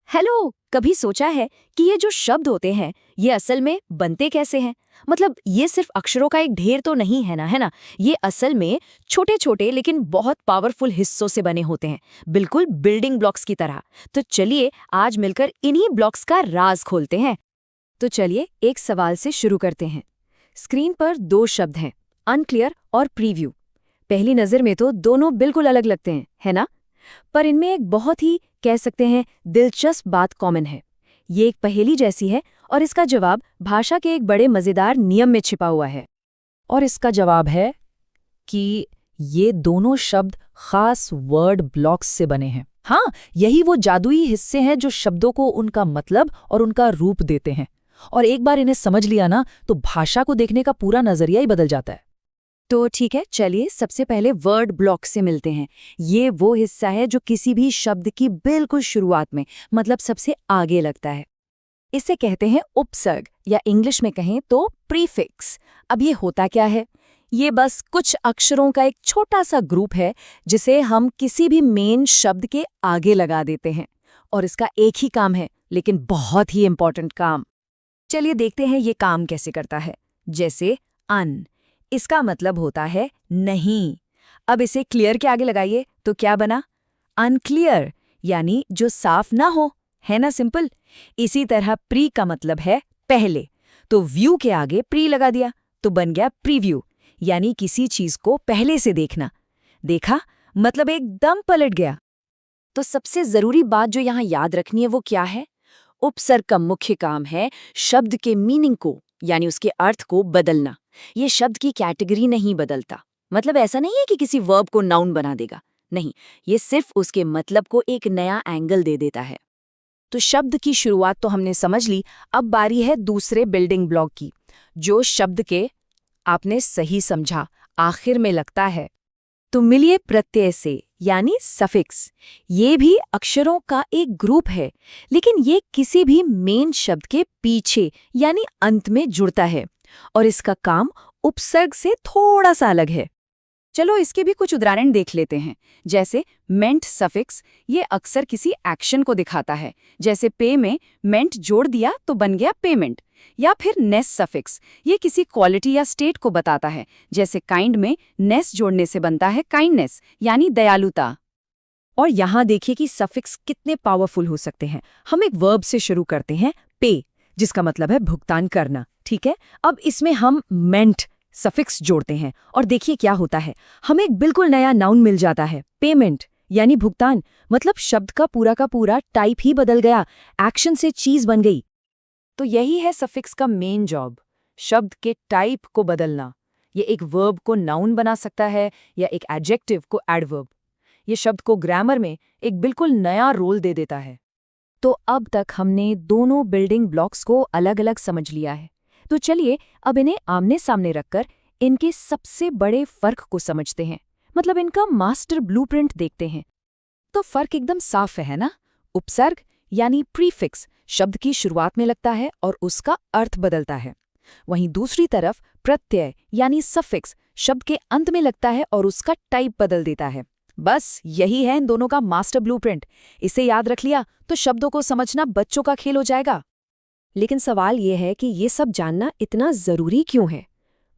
Hello, कभी सोचा है कि ये जो शब्द होते हैं ये असल में बनते कैसे हैं? मतलब ये सिर्फ अक्षरों का एक ढेर तो नहीं है ना? ये असल में छोटे छोटे लेकिन बहुत पावरफुल हिस्सों से बने होते हैं, बिल्कुल बिल्डिंग ब्लॉक्स की तरह। तो चलिए आज मिलकर इन्हीं ब्लॉक्स का राज खोलते हैं। तो चलिए एक सवाल से शुरू करते हैं। स्क्रीन पर दो शब्द हैं, अनक्लियर और प्रीव्यू। पहली नज़र में तो दोनों बिल्कुल अलग लगते हैं, है ना? पर इनमें एक बहुत ही कह सकते हैं दिलचस्प बात कॉमन है। ये एक पहेली जैसी है और इसका जवाब भाषा के एक बड़े मजेदार नियम में छिपा हुआ है। और इसका जवाब है कि ये दोनों शब्द खास वर्ड ब्लॉक्स से बने हैं। हाँ, यही वो जादुई हिस्से हैं जो शब्दों को उनका मतलब और उनका रूप देते हैं। और एक बार इन्हें समझ लिया ना, तो भाषा को देखने का पूरा नजरिया ही बदल जाता है। तो ठीक है, चलिए सबसे पहले वर्ड ब्लॉक से मिलते हैं। ये वो हिस्सा है जो किसी भी शब्द की बिल्कुल शुरुआत में, मतलब सबसे आगे लगता है। इसे कहते हैं उपसर्ग, या इंग्लिश में कहें तो प्रीफिक्स। अब ये होता क्या है? ये बस कुछ अक्षरों का एक छोटा सा ग्रुप है जिसे हम किसी भी मेन शब्द के आगे लगा देते हैं। और इसका एक ही काम है, लेकिन बहुत ही इंपॉर्टेंट काम। चलिए देखते हैं ये काम कैसे करता है। जैसे अन, इसका मतलब होता है नहीं। अब इसे क्लियर के आगे लगाइए तो क्या बना? अनक्लियर, यानी जो साफ ना हो, है ना? सिंपल। इसी तरह प्री का मतलब है पहले, तो व्यू के आगे प्री लगा दिया तो बन गया प्रीव्यू, यानी किसी चीज को पहले से देखना। देखा, मतलब एकदम पलट गया। तो सबसे जरूरी बात जो यहाँ याद रखनी है वो क्या है? उपसर्ग का मुख्य काम है शब्द के मीनिंग को, यानी उसके अर्थ को बदलना। ये शब्द की कैटेगरी नहीं बदलता। मतलब ऐसा नहीं है कि किसी वर्ब को नाउन बना देगा, नहीं, ये सिर्फ उसके मतलब को एक नया एंगल दे देता है। तो शब्द की शुरुआत तो हमने समझ ली, अब बारी है दूसरे बिल्डिंग ब्लॉक की, जो शब्द के, आपने सही समझा, आखिर में लगता है। तो मिलिए प्रत्यय से, यानी सफिक्स। ये भी अक्षरों का एक ग्रुप है, लेकिन ये किसी भी मेन शब्द के पीछे यानी अंत में जुड़ता है, और इसका काम उपसर्ग से थोड़ा सा अलग है। चलो इसके भी कुछ उदाहरण देख लेते हैं। जैसे मेंट सफिक्स, ये अक्सर किसी एक्शन को दिखाता है। जैसे पे में मेंट जोड़ दिया तो बन गया पेमेंट। या फिर नेस सफिक्स, ये किसी क्वालिटी या स्टेट को बताता है। जैसे काइंड में नेस जोड़ने से बनता है काइंडनेस, यानी दयालुता। और यहाँ देखिए कि सफिक्स कितने पावरफुल हो सकते हैं। हम एक वर्ब से शुरू करते हैं, पे, जिसका मतलब है भुगतान करना, ठीक है? अब इसमें हम मेंट सफिक्स जोड़ते हैं और देखिए क्या होता है। हमें एक बिल्कुल नया नाउन मिल जाता है, पेमेंट, यानी भुगतान। मतलब शब्द का पूरा टाइप ही बदल गया, एक्शन से चीज बन गई। तो यही है सफिक्स का मेन जॉब, शब्द के टाइप को बदलना। ये एक वर्ब को नाउन बना सकता है या एक एडजेक्टिव को एडवर्ब। ये शब्द को ग्रामर में एक बिल्कुल नया रोल दे देता है। तो अब तक हमने दोनों बिल्डिंग ब्लॉक्स को अलग अलग समझ लिया है। तो चलिए अब इन्हें आमने सामने रखकर इनके सबसे बड़े फर्क को समझते हैं, मतलब इनका मास्टर ब्लूप्रिंट देखते हैं। तो फर्क एकदम साफ है ना? उपसर्ग यानी प्रीफिक्स शब्द की शुरुआत में लगता है और उसका अर्थ बदलता है। वहीं दूसरी तरफ प्रत्यय यानी सफिक्स शब्द के अंत में लगता है और उसका टाइप बदल देता है। बस यही है इन दोनों का मास्टर ब्लूप्रिंट। इसे याद रख लिया तो शब्दों को समझना बच्चों का खेल हो जाएगा। लेकिन सवाल ये है कि ये सब जानना इतना जरूरी क्यों है?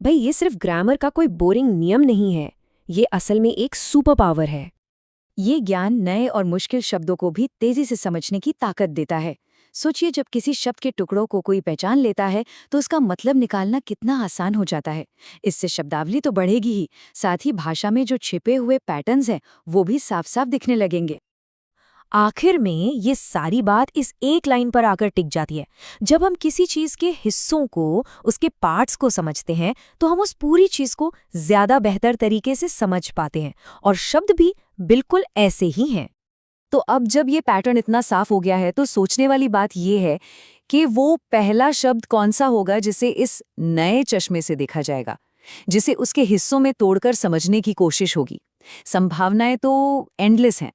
भाई, ये सिर्फ ग्रामर का कोई बोरिंग नियम नहीं है, ये असल में एक सुपर पावर है। ये ज्ञान नए और मुश्किल शब्दों को भी तेजी से समझने की ताकत देता है। सोचिए, जब किसी शब्द के टुकड़ों को कोई पहचान लेता है तो उसका मतलब निकालना कितना आसान हो जाता है। इससे शब्दावली तो बढ़ेगी ही, साथ ही भाषा में जो छिपे हुए पैटर्न्स हैं वो भी साफ साफ दिखने लगेंगे। आखिर में ये सारी बात इस एक लाइन पर आकर टिक जाती है। जब हम किसी चीज के हिस्सों को, उसके पार्ट्स को समझते हैं तो हम उस पूरी चीज को ज्यादा बेहतर तरीके से समझ पाते हैं, और शब्द भी बिल्कुल ऐसे ही हैं। तो अब जब ये पैटर्न इतना साफ हो गया है तो सोचने वाली बात ये है कि वो पहला शब्द कौन सा होगा जिसे इस नए चश्मे से देखा जाएगा, जिसे उसके हिस्सों में तोड़कर समझने की कोशिश होगी। संभावनाएं तो एंडलेस हैं।